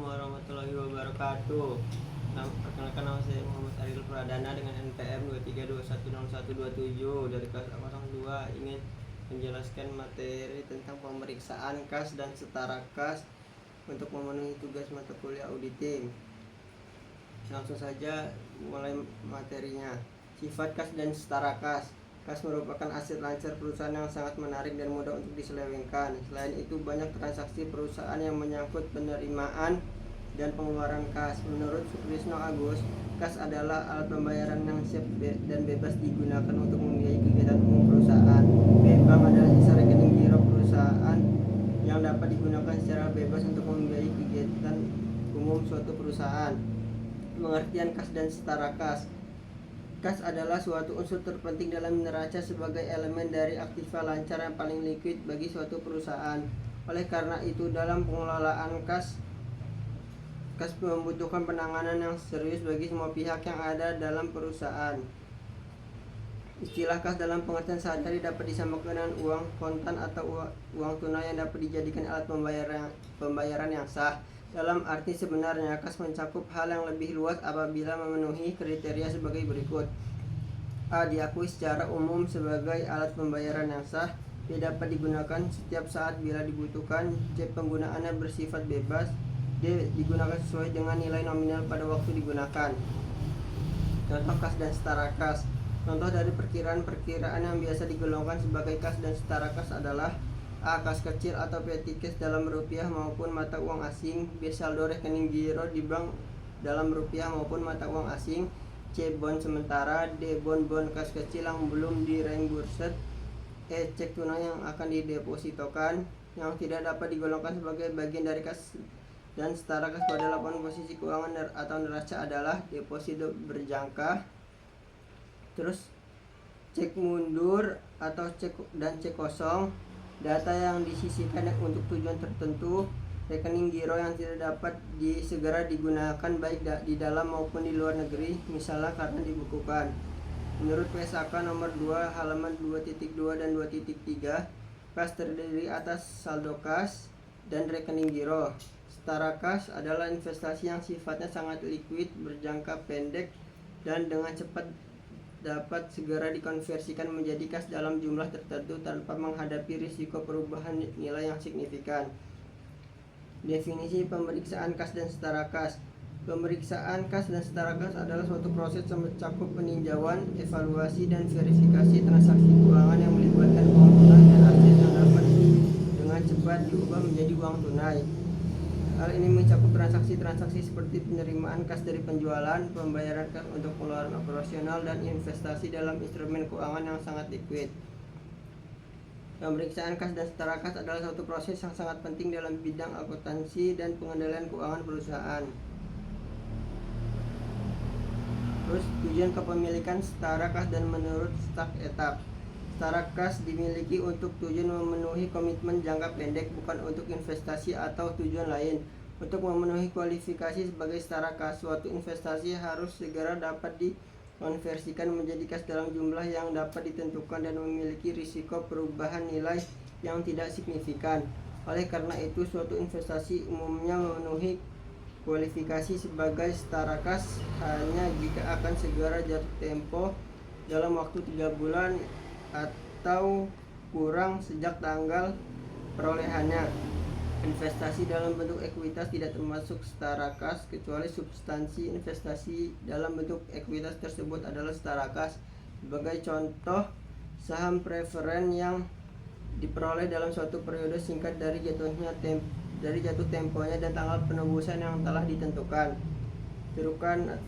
Assalamualaikum warahmatullahi wabarakatuh. Perkenalkan, nama saya Muhammad Aril Pradana dengan NPM 23210127 dari kelas 02, ingin menjelaskan materi tentang pemeriksaan kas dan setara kas untuk memenuhi tugas mata kuliah auditing. Langsung saja mulai materinya. Sifat kas dan setara kas. Kas merupakan aset lancar perusahaan yang sangat menarik dan mudah untuk diselewengkan. Selain itu, banyak transaksi perusahaan yang menyangkut penerimaan dan pengeluaran kas. Menurut Sukrisno Agus, kas adalah alat pembayaran yang siap dan bebas digunakan untuk membiayai kegiatan umum perusahaan. Bank adalah sisa rekening giro perusahaan yang dapat digunakan secara bebas untuk membiayai kegiatan umum suatu perusahaan. Pengertian kas dan setara kas. Kas adalah suatu unsur terpenting dalam neraca sebagai elemen dari aktiva lancar yang paling liquid bagi suatu perusahaan. Oleh karena itu, dalam pengelolaan kas membutuhkan penanganan yang serius bagi semua pihak yang ada dalam perusahaan. Istilah kas dalam pengertian sehari-hari dapat disamakan dengan uang kontan atau uang tunai yang dapat dijadikan alat pembayaran yang sah. Dalam arti sebenarnya, kas mencakup hal yang lebih luas apabila memenuhi kriteria sebagai berikut. A. Diakui secara umum sebagai alat pembayaran yang sah. B. Dapat digunakan setiap saat bila dibutuhkan. C. Penggunaannya bersifat bebas. D. Digunakan sesuai dengan nilai nominal pada waktu digunakan. Contoh kas dan setara kas. Contoh dari perkiraan-perkiraan yang biasa digolongkan sebagai kas dan setara kas adalah: A. Kas kecil atau petty cash dalam rupiah maupun mata uang asing. B. Saldo rekening giro di bank dalam rupiah maupun mata uang asing. C. Bond sementara. D. Bond kas kecil yang belum direimburse. E. Cek tunai yang akan didepositokan. Yang tidak dapat digolongkan sebagai bagian dari kas dan setara kas pada laporan posisi keuangan atau neraca adalah deposito berjangka, terus cek mundur atau cek kosong, data yang disisihkan untuk tujuan tertentu, rekening giro yang tidak dapat segera digunakan baik di dalam maupun di luar negeri, misalnya karena dibekukan. Menurut PSAK nomor 2 halaman 2.2 dan 2.3, kas terdiri atas saldo kas dan rekening giro. Setara kas adalah investasi yang sifatnya sangat liquid, berjangka pendek, dan dengan cepat dapat segera dikonversikan menjadi kas dalam jumlah tertentu tanpa menghadapi risiko perubahan nilai yang signifikan. Definisi pemeriksaan kas dan setara kas. Pemeriksaan kas dan setara kas adalah suatu proses yang mencakup peninjauan, evaluasi, dan verifikasi transaksi keuangan yang melibatkan uang tunai dan aset yang dapat dengan cepat diubah menjadi uang tunai. Hal ini mencakup transaksi-transaksi seperti penerimaan kas dari penjualan, pembayaran kas untuk pengeluaran operasional, dan investasi dalam instrumen keuangan yang sangat liquid. Pemeriksaan kas dan setara kas adalah suatu proses yang sangat penting dalam bidang akuntansi dan pengendalian keuangan perusahaan. Terus, tujuan kepemilikan setara kas dan menurut sak etap. Setara kas dimiliki untuk tujuan memenuhi komitmen jangka pendek, bukan untuk investasi atau tujuan lain. Untuk memenuhi kualifikasi sebagai setara kas, suatu investasi harus segera dapat dikonversikan menjadi kas dalam jumlah yang dapat ditentukan dan memiliki risiko perubahan nilai yang tidak signifikan. Oleh karena itu, suatu investasi umumnya memenuhi kualifikasi sebagai setara kas hanya jika akan segera jatuh tempo dalam waktu 3 bulan atau kurang sejak tanggal perolehannya. Investasi dalam bentuk ekuitas tidak termasuk setara kas kecuali substansi investasi dalam bentuk ekuitas tersebut adalah setara kas. Sebagai contoh, saham preferen yang diperoleh dalam suatu periode singkat dari jatuh temponya dan tanggal penembusan yang telah ditentukan. Tirukan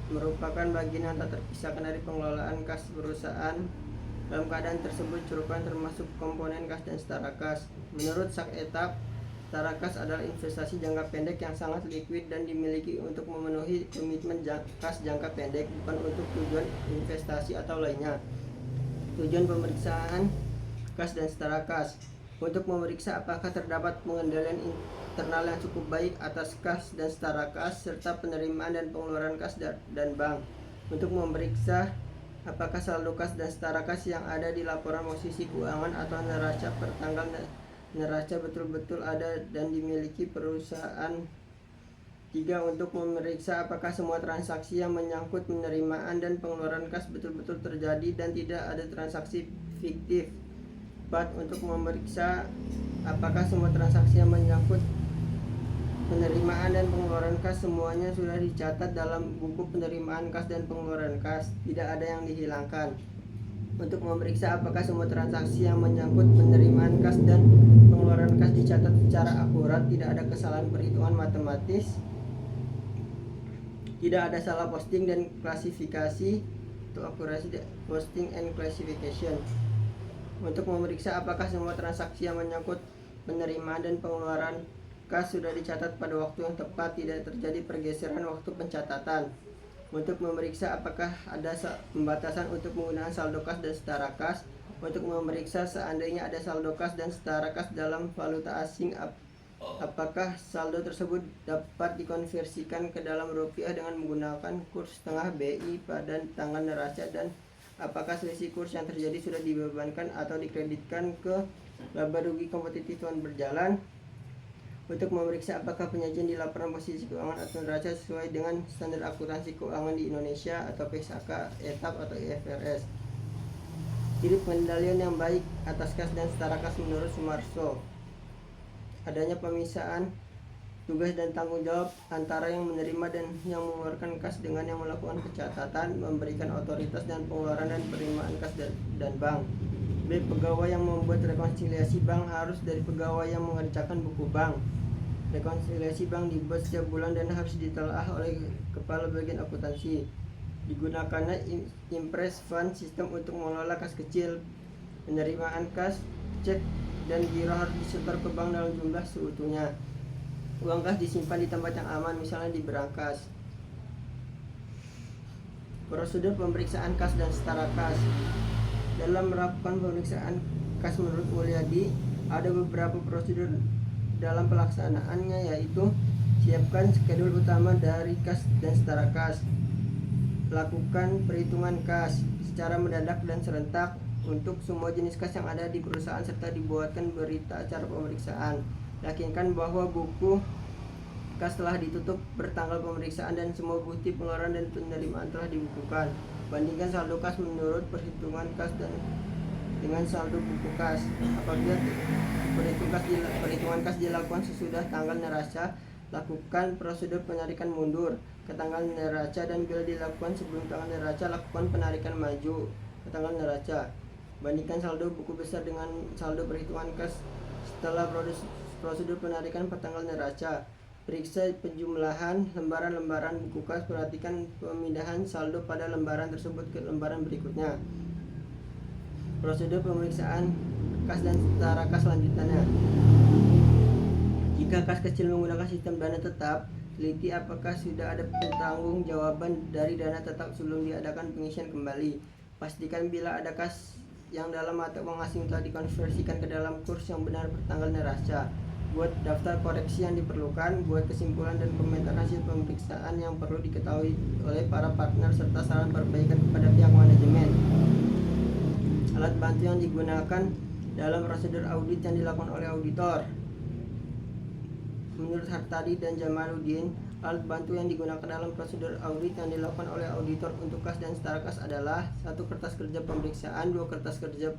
merupakan bagian yang tak terpisahkan dari pengelolaan kas perusahaan. Dalam keadaan tersebut, curukan termasuk komponen kas dan setara kas. Menurut sak etap, setara kas adalah investasi jangka pendek yang sangat liquid dan dimiliki untuk memenuhi komitmen kas jangka pendek, bukan untuk tujuan investasi atau lainnya. Tujuan pemeriksaan kas dan setara kas: untuk memeriksa apakah terdapat pengendalian internal yang cukup baik atas kas dan setara kas, serta penerimaan dan pengeluaran kas dan bank. Untuk memeriksa apakah saldo kas dan setara kas yang ada di laporan posisi keuangan atau neraca per tanggal neraca betul-betul ada dan dimiliki perusahaan 3. Untuk memeriksa apakah semua transaksi yang menyangkut penerimaan dan pengeluaran kas betul-betul terjadi dan tidak ada transaksi fiktif. 4. Untuk memeriksa apakah semua transaksi yang menyangkut penerimaan dan pengeluaran kas semuanya sudah dicatat dalam buku penerimaan kas dan pengeluaran kas, tidak ada yang dihilangkan. Untuk memeriksa apakah semua transaksi yang menyangkut penerimaan kas dan pengeluaran kas dicatat secara akurat, tidak ada kesalahan perhitungan matematis, tidak ada salah posting dan klasifikasi. Untuk akurasi posting and classification. Untuk memeriksa apakah semua transaksi yang menyangkut penerimaan dan pengeluaran kas sudah dicatat pada waktu yang tepat, tidak terjadi pergeseran waktu pencatatan. Untuk memeriksa apakah ada pembatasan untuk menggunakan saldo kas dan setara kas. Untuk memeriksa seandainya ada saldo kas dan setara kas dalam valuta asing, apakah saldo tersebut dapat dikonversikan ke dalam rupiah dengan menggunakan kurs setengah BI pada tanggal neraca, dan apakah selisih kurs yang terjadi sudah dibebankan atau dikreditkan ke laba rugi kompetitifan berjalan. Untuk memeriksa apakah penyajian di laporan posisi keuangan atau neraca sesuai dengan standar akuntansi keuangan di Indonesia atau PSAK, ETAP atau IFRS. Ciri pengendalian yang baik atas kas dan setara kas menurut Sumarso: adanya pemisahan tugas dan tanggung jawab antara yang menerima dan yang mengeluarkan kas dengan yang melakukan pencatatan, memberikan otoritas dan pengeluaran dan penerimaan kas dan bank. B. Pegawai yang membuat rekonsiliasi bank harus dari pegawai yang mengerjakan buku bank. Rekonsiliasi bank dibuat setiap bulan dan harus ditelaah oleh kepala bagian akuntansi. Digunakannya impress fund sistem untuk mengelola kas kecil. Penerimaan kas, cek, dan giro harus disetor ke bank dalam jumlah seutuhnya. Uang kas disimpan di tempat yang aman, misalnya di berangkas. Prosedur pemeriksaan kas dan setara kas. Dalam melakukan pemeriksaan kas menurut Mulyadi, ada beberapa prosedur dalam pelaksanaannya, yaitu siapkan skedul utama dari kas dan setara kas, lakukan perhitungan kas secara mendadak dan serentak untuk semua jenis kas yang ada di perusahaan, serta dibuatkan berita acara pemeriksaan. Yakinkan bahwa buku kas telah ditutup bertanggal pemeriksaan dan semua bukti pengeluaran dan penerimaan telah dibukukan. Bandingkan saldo kas menurut perhitungan kas dan dengan saldo buku kas. Apabila perhitungan kas dilakukan sesudah tanggal neraca, lakukan prosedur penarikan mundur ke tanggal neraca, dan bila dilakukan sebelum tanggal neraca, lakukan penarikan maju ke tanggal neraca. Bandingkan saldo buku besar dengan saldo perhitungan kas setelah prosedur penarikan per tanggal neraca. Periksa penjumlahan lembaran-lembaran buku kas. Perhatikan pemindahan saldo pada lembaran tersebut ke lembaran berikutnya. Prosedur pemeriksaan kas dan setara kas selanjutnya. Jika kas kecil menggunakan sistem dana tetap, teliti apakah sudah ada pertanggungjawaban dari dana tetap sebelum diadakan pengisian kembali. Pastikan bila ada kas yang dalam mata uang asing telah dikonversikan ke dalam kurs yang benar bertanggal neraca. Buat daftar koreksi yang diperlukan, buat kesimpulan dan komentar hasil pemeriksaan yang perlu diketahui oleh para partner, serta saran perbaikan kepada pihak manajemen. Alat bantu yang digunakan dalam prosedur audit yang dilakukan oleh auditor. Menurut Hartadi dan Jamaluddin, alat bantu yang digunakan dalam prosedur audit yang dilakukan oleh auditor untuk kas dan setara kas adalah: 1. Kertas kerja pemeriksaan. 2. Kertas kerja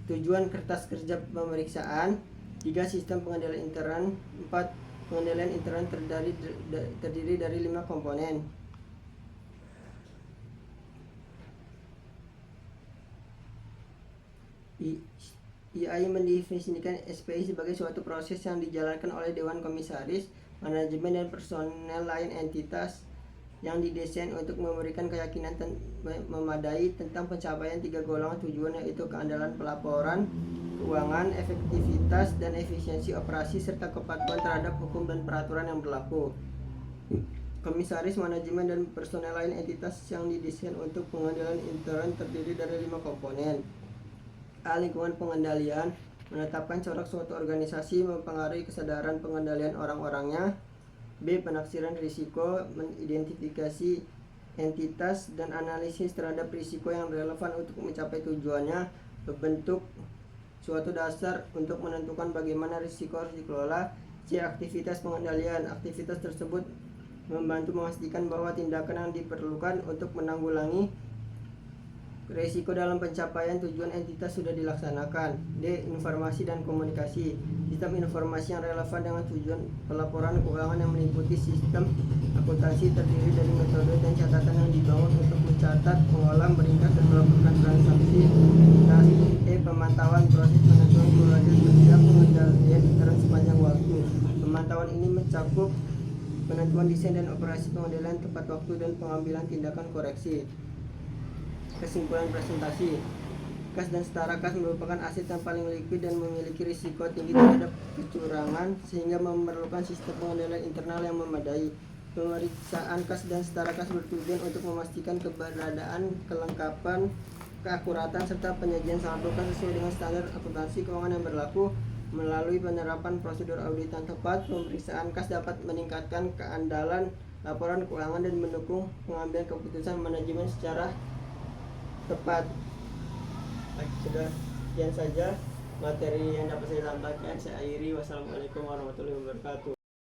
tujuan kertas kerja pemeriksaan. 3. Sistem pengendalian intern. 4. Pengendalian intern terdiri dari 5 komponen. IAI mendefinisikan SPI sebagai suatu proses yang dijalankan oleh Dewan Komisaris, manajemen, dan personel lain entitas yang didesain untuk memberikan keyakinan memadai tentang pencapaian 3 golongan tujuan, yaitu keandalan pelaporan keuangan, efektivitas dan efisiensi operasi, serta kepatuhan terhadap hukum dan peraturan yang berlaku. Komisaris, manajemen, dan personel lain entitas yang didesain untuk pengendalian intern terdiri dari 5 komponen. A. Lingkungan pengendalian. Menetapkan corak suatu organisasi mempengaruhi kesadaran pengendalian orang-orangnya. B. Penaksiran risiko. Mengidentifikasi entitas dan analisis terhadap risiko yang relevan untuk mencapai tujuannya. Membentuk suatu dasar untuk menentukan bagaimana risiko harus dikelola. C. Aktivitas pengendalian. Aktivitas tersebut membantu memastikan bahwa tindakan yang diperlukan untuk menanggulangi risiko dalam pencapaian tujuan entitas sudah dilaksanakan. D. Informasi dan komunikasi. Sistem informasi yang relevan dengan tujuan pelaporan keuangan yang meliputi sistem akuntansi terdiri dari metode dan catatan yang dibangun untuk mencatat, mengolah, meringkas, dan melaporkan transaksi entitas. E. Pemantauan proses penentuan keluarga setiap pengendalian intern sepanjang waktu. Pemantauan ini mencakup penentuan desain dan operasi pengendalian tepat waktu dan pengambilan tindakan koreksi. Kesimpulan presentasi. Kas dan setara kas merupakan aset yang paling likuid dan memiliki risiko tinggi terhadap kecurangan sehingga memerlukan sistem pengendalian internal yang memadai. Pemeriksaan kas dan setara kas bertujuan untuk memastikan keberadaan, kelengkapan, keakuratan serta penyajian saldo kas sesuai dengan standar akuntansi keuangan yang berlaku. Melalui penerapan prosedur audit yang tepat, pemeriksaan kas dapat meningkatkan keandalan laporan keuangan dan mendukung pengambilan keputusan manajemen secara tepat. Sudah sekian saja materi yang dapat saya sampaikan. Saya akhiri. Wassalamualaikum warahmatullahi wabarakatuh.